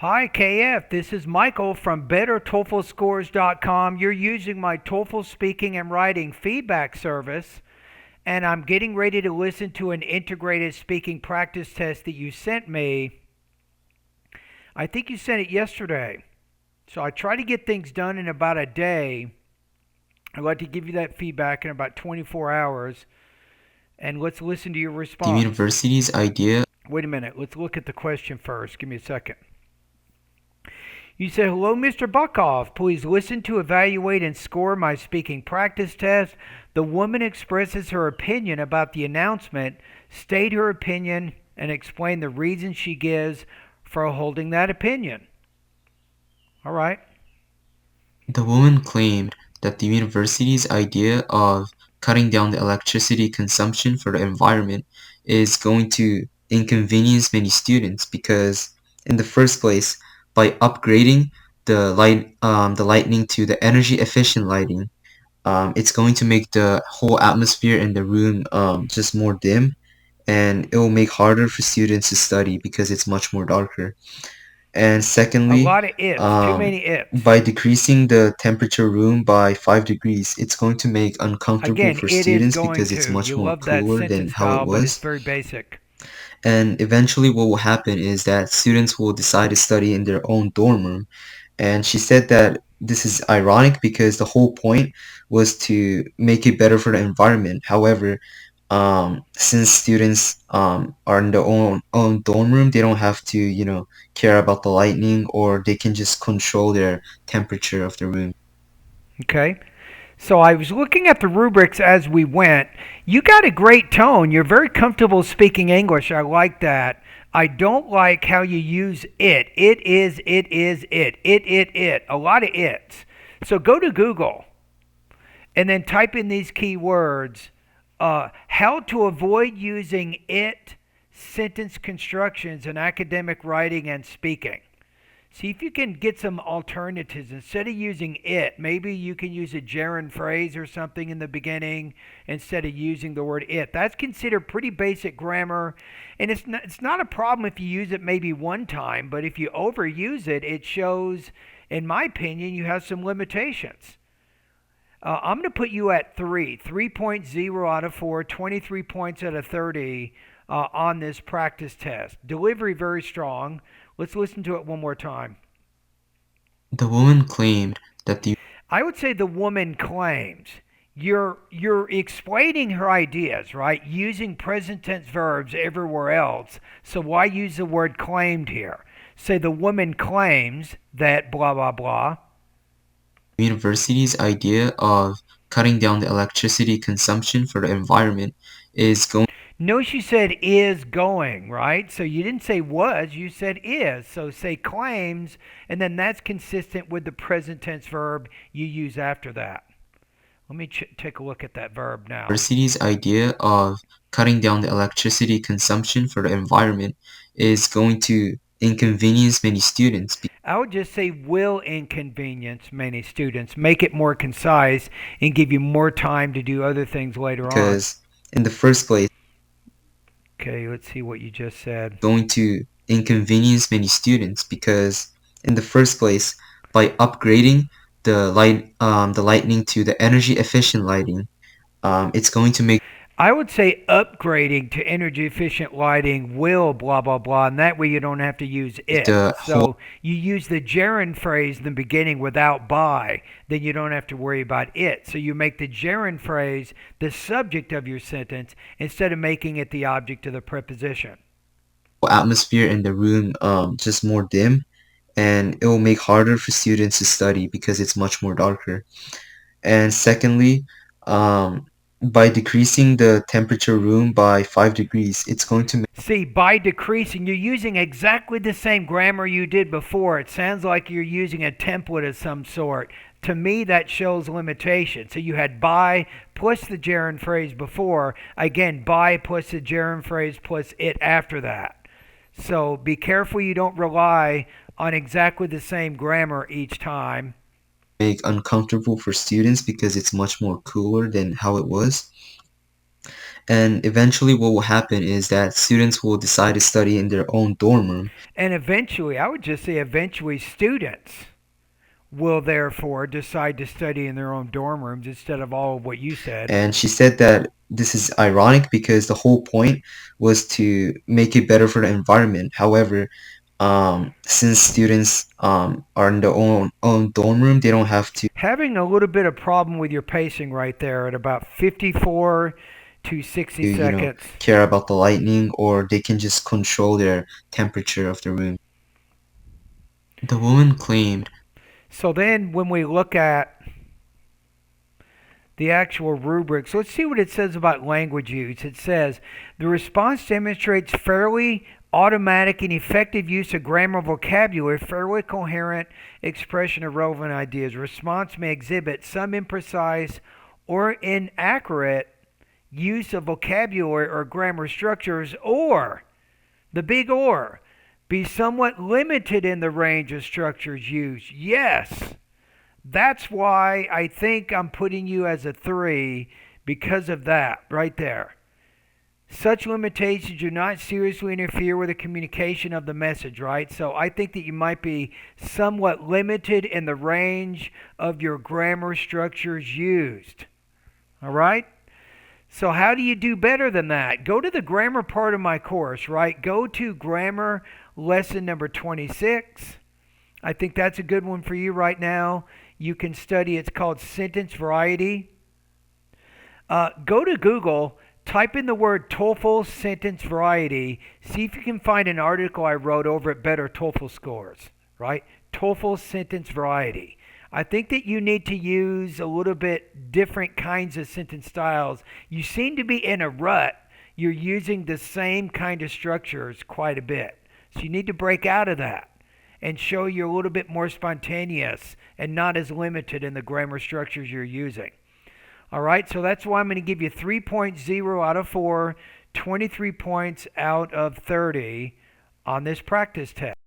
Hi, KF. This is Michael from BetterToeflScores.com. You're using my TOEFL speaking and writing feedback service, and I'm getting ready to listen to an integrated speaking practice test that you sent me. I think you sent it yesterday. So I try to get things done in about a day. I'd like to give you that feedback in about 24 hours, and let's listen to your The response. university's idea. Wait a minute. Let's look at the question first. Give me a second. You said, "Hello, Mr. Buckhoff. Please listen to evaluate and score my speaking practice test. The woman expresses her opinion about the announcement. State her opinion and explain the reason she gives for holding that opinion." All right. The woman claimed that the university's idea of cutting down the electricity consumption for the environment is going to inconvenience many students because, in the first place, by upgrading the lighting to the energy efficient lighting, it's going to make the whole atmosphere in the room just more dim, and it will make harder for students to study because it's much more darker. And A secondly, lot of its. Too um, many its. by decreasing the temperature room by 5 degrees, it's going to make uncomfortable Again, for it is students going because it's to. much You more love that cooler than sentence how it style, but it's was. very basic. And eventually, what will happen is that students will decide to study in their own dorm room. And she said that this is ironic because the whole point was to make it better for the environment. However, since students are in their own dorm room, they don't have to, care about the lighting, or they can just control their temperature of the room. Okay. So I was looking at the rubrics as we went. You got a great tone. You're very comfortable speaking English. I like that. I don't like how you use it. It is, it is, it. It. A lot of it's. So go to Google and then type in these keywords, how to avoid using it sentence constructions in academic writing and speaking. See if you can get some alternatives. Instead of using it, maybe you can use a gerund phrase or something in the beginning instead of using the word it. That's considered pretty basic grammar, and it's not a problem if you use it maybe one time, but if you overuse it, it shows, in my opinion, you have some limitations. I'm going to put you at 3.0 out of 4, 23 points out of 30 on this practice test. Delivery very strong. Let's listen to it one more time. The woman claimed that the I would say the woman claims. You're explaining her ideas, right? Using present tense verbs everywhere else. So why use the word claimed here? Say the woman claims that blah blah blah. university's idea of cutting down the electricity consumption for the environment is going. Notice you said is going, right? So you didn't say was, you said is. So say claims, and then that's consistent with the present tense verb you use after that. Let me take a look at that verb now. University's idea of cutting down the electricity consumption for the environment is going to inconvenience many students I would just say will inconvenience many students, make it more concise, and give you more time to do other things later on. because, in the first place, Okay, let's see what you just said. going to inconvenience many students because, in the first place, by upgrading the lighting to the energy efficient lighting, it's going to make I would say upgrading to energy efficient lighting will blah blah blah, and that way you don't have to use it. the whole So you use the gerund phrase in the beginning without by, then you don't have to worry about it. So you make the gerund phrase the subject of your sentence instead of making it the object of the preposition. atmosphere in the room just more dim, and it will make harder for students to study because it's much more darker. And secondly, um, by decreasing the temperature room by 5 degrees, it's going to make See, by decreasing, you're using exactly the same grammar you did before. It sounds like you're using a template of some sort. To me, that shows limitation. So you had by plus the gerund phrase before. Again, by plus the gerund phrase plus it after that. So be careful you don't rely on exactly the same grammar each time. make uncomfortable for students because it's much more cooler than how it was. And eventually what will happen is that students will decide to study in their own dorm room. And eventually, I would just say eventually, students will therefore decide to study in their own dorm rooms instead of all of what you said. And she said that this is ironic because the whole point was to make it better for the environment. However, since students are in their own dorm room, they don't have Having a little bit of problem with your pacing right there at about 54 to 60 seconds. care about the lighting, or they can just control their temperature of the room. The woman claimed. So then when we look at the actual rubrics, let's see what it says about language use. It says the response demonstrates fairly automatic and effective use of grammar vocabulary, fairly coherent expression of relevant ideas. Response may exhibit some imprecise or inaccurate use of vocabulary or grammar structures, or the big or, be somewhat limited in the range of structures used. Yes, that's why I think I'm putting you as a 3 because of that right there. Such limitations do not seriously interfere with the communication of the message, right? So I think that you might be somewhat limited in the range of your grammar structures used. All right? So how do you do better than that? Go to the grammar part of my course, right? Go to grammar lesson number 26. I think that's a good one for you right now. You can study, it's called sentence variety. Go to Google, type in the word Toefl sentence variety, see if you can find an article I wrote over at Better Toefl Scores, right? Toefl sentence variety. I think that you need to use a little bit different kinds of sentence styles. You seem to be in a rut. You're using the same kind of structures quite a bit. So you need to break out of that and show you're a little bit more spontaneous and not as limited in the grammar structures you're using. All right, so that's why I'm going to give you 3.0 out of 4, 23 points out of 30 on this practice test.